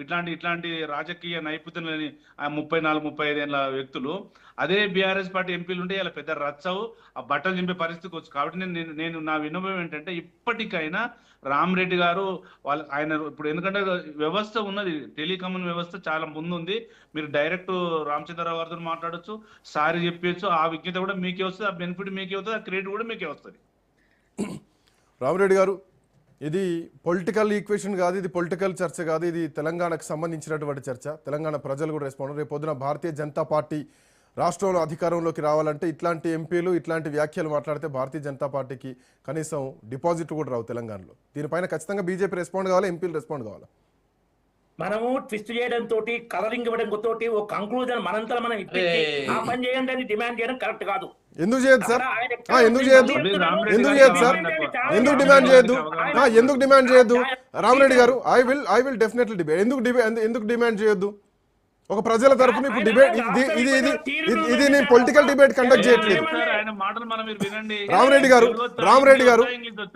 ఇట్లాంటి ఇట్లాంటి రాజకీయ నైపుణ్యం లేని 34-35 ఏళ్ళ వ్యక్తులు అదే బీఆర్ఎస్ పార్టీ ఎంపీలు ఉంటే ఇలా పెద్ద రచ్చవు, ఆ బట్టలు చింపే పరిస్థితికి వచ్చు. కాబట్టి నేను నా విన్నపం ఏంటంటే ఇప్పటికైనా రామరెడ్డి గారు ఆయన ఇప్పుడు ఎందుకంటే వ్యవస్థ ఉన్నది, టెలికమ్యూన్ వ్యవస్థ చాలా ముందుంది. మీరు డైరెక్ట్ రామచంద్రరావు గారితో మాట్లాడొచ్చు, సారీ చెప్పచ్చు, ఆ విజ్ఞత కూడా మీకే వస్తుంది, ఆ బెనిఫిట్ మీకే వస్తుంది, ఆ క్రెడిట్ కూడా మీకే వస్తుంది. రామరెడ్డి గారు, ఇది పొలిటికల్ ఈక్వేషన్ కాదు, ఇది పొలిటికల్ చర్చ కాదు, ఇది తెలంగాణకు సంబంధించినటువంటి చర్చ. తెలంగాణ ప్రజలు కూడా రెస్పాండ్. రేపు పొద్దున భారతీయ జనతా పార్టీ రాష్ట్రంలో అధికారంలోకి రావాలంటే ఇట్లాంటి ఎంపీలు ఇట్లాంటి వ్యాఖ్యలు మాట్లాడితే భారతీయ జనతా పార్టీకి కనీసం డిపాజిట్ కూడా రావు తెలంగాణలో. దీనిపైన ఖచ్చితంగా బీజేపీ రెస్పాండ్ కావాలి, ఎంపీలు రెస్పాండ్ కావాలి. మనము ట్విస్ట్ చేయడం తోటి, కలరింగ్ ఇవ్వడం తోటి ఒక కంక్లూజన్ మనంతా మనం ఇప్పించి ఆ పని చేయండి అని డిమాండ్ చేయడం కరెక్ట్ కాదు. ఎందుకు చేయొద్దు సార్? ఎందుకు చేయొద్దు? ఎందుకు చేయొద్దు సార్? ఎందుకు డిమాండ్ చేయొద్దు? ఎందుకు డిమాండ్ చేయొద్దు? రామరెడ్డి గారు, ఐ విల్ డెఫినెట్లీ డిబేట్. ఎందుకు డిమాండ్ చేయొద్దు? ఒక ప్రజల తరఫున ఇప్పుడు డిబేట్ ఇది నేను పొలిటికల్ డిబేట్ కండక్ట్ చేయట్లేదు. రామరెడ్డి గారు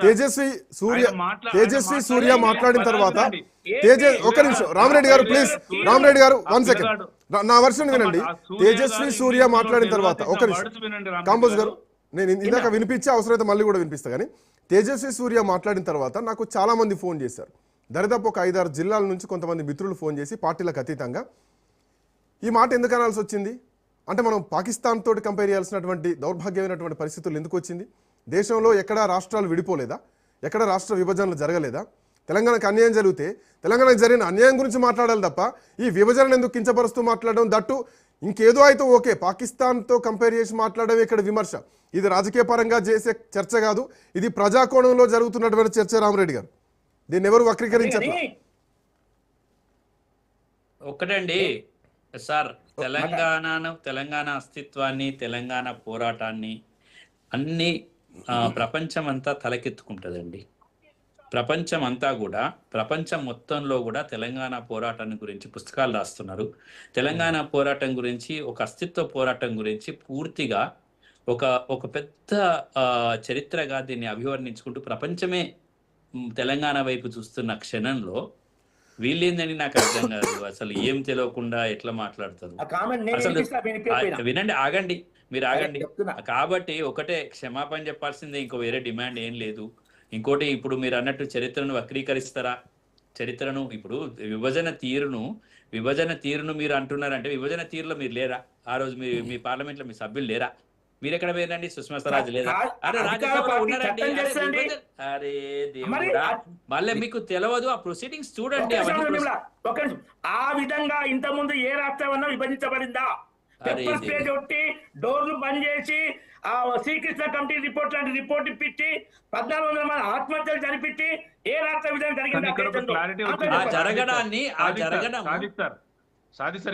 తేజస్వి సూర్య మాట్లాడిన తర్వాత ఒక నిమిషం రామరెడ్డి గారు ప్లీజ్, రామరెడ్డి గారు 1 సెకండ్ నా వర్షన్ వినండి. తేజస్వి సూర్య మాట్లాడిన తర్వాత ఒక నిమిషం కాంబోజ్ గారు, నేను ఇందాక వినిపించే అవసరమైతే మళ్ళీ కూడా వినిపిస్తా. కానీ తేజస్వి సూర్య మాట్లాడిన తర్వాత నాకు చాలా మంది ఫోన్ చేశారు. దరిదాపు ఒక 5-6 జిల్లాల నుంచి కొంతమంది మిత్రులు ఫోన్ చేసి పార్టీలకు అతీతంగా ఈ మాట ఎందుకు అనాల్సి వచ్చింది అంటే, మనం పాకిస్తాన్ తోటి కంపేర్ చేయాల్సినటువంటి దౌర్భాగ్యమైనటువంటి పరిస్థితులు ఎందుకు వచ్చింది? దేశంలో ఎక్కడా రాష్ట్రాలు విడిపోలేదా? ఎక్కడ రాష్ట్ర విభజనలు జరగలేదా? తెలంగాణకు అన్యాయం జరిగితే తెలంగాణకు జరిగిన అన్యాయం గురించి మాట్లాడాలి తప్ప ఈ విభజనను ఎందుకు కించపరుస్తూ మాట్లాడడం, దట్టు ఇంకేదో అయితే ఓకే, పాకిస్తాన్తో కంపేర్ చేసి మాట్లాడడం ఇక్కడ విమర్శ. ఇది రాజకీయ పరంగా చేసే చర్చ కాదు, ఇది ప్రజాకోణంలో జరుగుతున్నటువంటి చర్చ. రామరెడ్డి గారు, దీన్ని ఎవరు వక్రీకరించారు? ఒక్కటండి సార్, తెలంగాణ అస్తిత్వాన్ని, తెలంగాణ పోరాటాన్ని అన్ని ప్రపంచం అంతా తలకెత్తుకుంటుందండి. ప్రపంచం అంతా కూడా, ప్రపంచం మొత్తంలో కూడా తెలంగాణ పోరాటాన్ని గురించి పుస్తకాలు రాస్తున్నారు. తెలంగాణ పోరాటం గురించి, ఒక అస్తిత్వ పోరాటం గురించి పూర్తిగా ఒక పెద్ద చరిత్రగా దీన్ని అభివర్ణించుకుంటూ ప్రపంచమే తెలంగాణ వైపు చూస్తున్న క్షణంలో వీళ్ళేందని నాకు అర్థం కాదు. అసలు ఏం తెలియకుండా ఎట్లా మాట్లాడతారు అసలు? వినండి, ఆగండి, మీరు ఆగండి. కాబట్టి ఒకటే క్షమాపణ చెప్పాల్సిందే, ఇంకో వేరే డిమాండ్ ఏం లేదు. ఇంకోటి, ఇప్పుడు మీరు అన్నట్టు చరిత్రను వక్రీకరిస్తారా? చరిత్రను ఇప్పుడు విభజన తీరును మీరు అంటున్నారంటే, విభజన తీరులో మీరు లేరా? ఆ రోజు మీ పార్లమెంట్ లో మీ సభ్యులు లేరా? మీరు ఎక్కడ పోయినండి? సుష్మా స్వరాజ్ లేదా? అరే రాజ్యసభలో ఉన్నారండి. అరే దేవుడా, మళ్ళీ మీకు తెలియదు ఆ ప్రొసీడింగ్స్ చూడండి. ఆ విధంగా ఇంత ముందు ఏ రాష్ట్రం అన్నా విభజించబడిందా? డోర్లు బంద్ చేసి ఆ శ్రీకృష్ణ కమిటీ రిపోర్ట్ లాంటి రిపోర్ట్ ఇప్పించి 1400 మంది ఆత్మహత్యలు జరిపించి ఏ రాష్ట్ర విధానం సాధిస్తారు.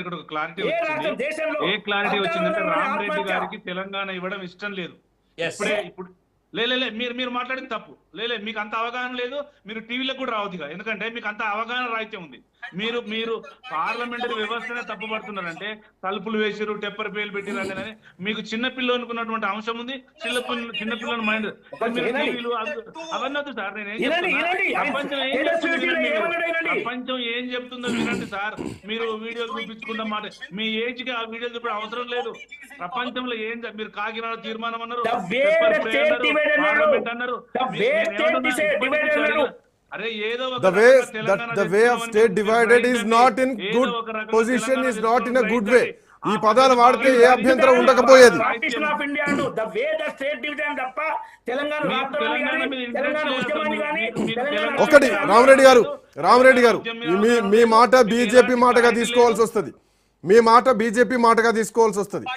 ఇక్కడ ఒక క్లారిటీ వచ్చింది. ఏ క్లారిటీ వచ్చిందంటే, రామరెడ్డి గారికి తెలంగాణ ఇవ్వడం ఇష్టం లేదు. ఇప్పుడు మీరు మాట్లాడింది తప్పు. మీకు అంత అవగాహన లేదు, మీరు టీవీలకు కూడా రావద్దుగా, ఎందుకంటే మీకు అంత అవగాహన రాహిత్యం ఉంది. మీరు పార్లమెంటరీ వ్యవస్థనే తప్పుపడుతున్నారంటే, తలుపులు వేసిరు, టెప్పర్ పేలు పెట్టిరు అని మీకు చిన్నపిల్ల అనుకున్నటువంటి అంశం ఉంది. చిన్నపిల్లని మైండ్ టీవీలు అవన్నీ వద్దు సార్. ప్రపంచం ఏం చెప్తుందో వినండి సార్. మీరు వీడియోలు చూపించుకున్న మాట, మీ ఏజ్ కి ఆ వీడియోలు చూపే అవసరం లేదు. ప్రపంచంలో ఏం మీరు కాకినాడ తీర్మానం అన్నారు, పార్లమెంట్ అన్నారు. The way of state divided is not in good position, is not in a good way. ఈ పదాలు వాడితే ఏ అభ్యంతరం ఉండకపోయేది. ఒకటి రామరెడ్డి గారు మీ మాట బీజేపీ మాటగా తీసుకోవాల్సి వస్తుంది. మీ మాట బీజేపీ మాటగా తీసుకోవాల్సి వస్తుంది.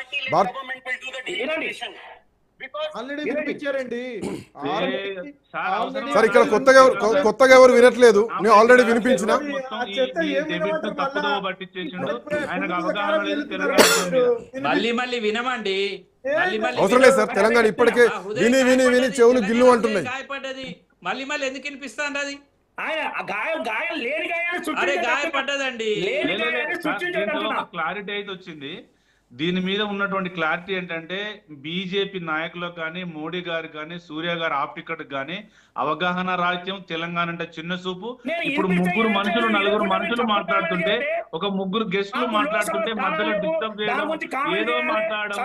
సార్, ఇక్కడ కొత్తగా ఎవరు వినట్లేదు, నేను ఆల్రెడీ వినిపించిన. మళ్ళీ వినమండి, అవసరం లేదు సార్. తెలంగాణ ఇప్పటికే విని చెవులు గిల్లు అంటున్నాయి. మళ్ళీ ఎందుకు వినిపిస్తాండి? అది క్లారిటీ అయితే వచ్చింది. దీని మీద ఉన్నటువంటి క్లారిటీ ఏంటంటే బీజేపీ నాయకులకు కానీ మోడీ గారు కానీ సూర్య గారు ఆప్టికట్ కానీ అవగాహన రాహిత్యం, తెలంగాణ అంటే చిన్న చూపు. ఇప్పుడు ముగ్గురు మనుషులు నలుగురు మనుషులు మాట్లాడుతుంటే, ఒక ముగ్గురు గెస్టులు మాట్లాడుతుంటే మధ్యలో డిస్టర్బ్ చేయడం, ఏదో మాట్లాడడం